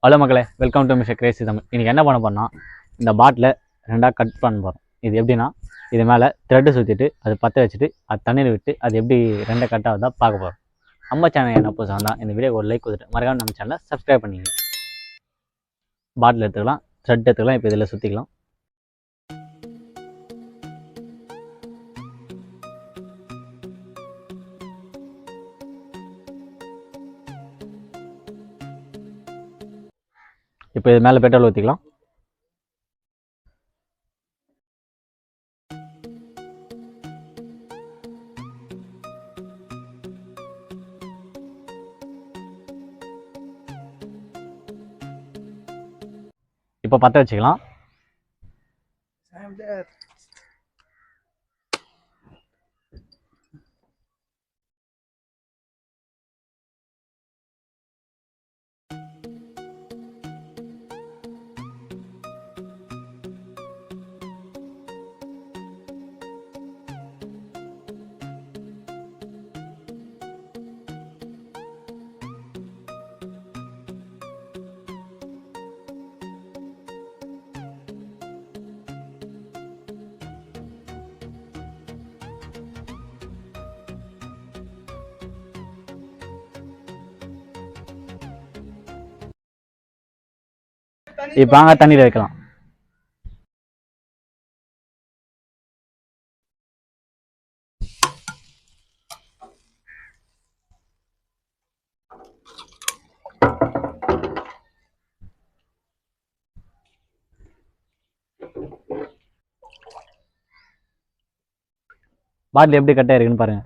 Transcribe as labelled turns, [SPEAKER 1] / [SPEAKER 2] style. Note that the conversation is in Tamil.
[SPEAKER 1] ஹலோ மக்களே, welcome to mister Crazy Tamil. இன்றைக்கி என்ன பண்ண போறோம்னா, இந்த பாட்டில் ரெண்டாக கட் பண்ண போகிறோம். இது எப்படின்னா, இது மேலே த்ரெட்டு சுற்றிட்டு அது பற்ற வச்சுட்டு அது தண்ணியில் விட்டு அது எப்படி ரெண்டை கட்டாக தான் பார்க்க போகிறோம். நம்ம சேனல் என்ன புதுசாக இருந்தால் இந்த வீடியோ ஒரு லைக் கொடுத்துட்டு மறக்காம நம்ம சேனலை சப்ஸ்கிரைப் பண்ணிங்க. பாட்டில் எடுத்துக்கலாம், த்ரெட் எடுத்துக்கலாம். இப்போ இதில் சுற்றிக்கலாம். இப்போ இது மேலே பெட்ரோல் ஊற்றிக்கலாம். இப்போ பற்ற வச்சுக்கலாம். இப்போ வாங்க தண்ணியில் வைக்கலாம். பாட்டில் எப்படி கட்டாக இருக்குன்னு பாருங்கள்.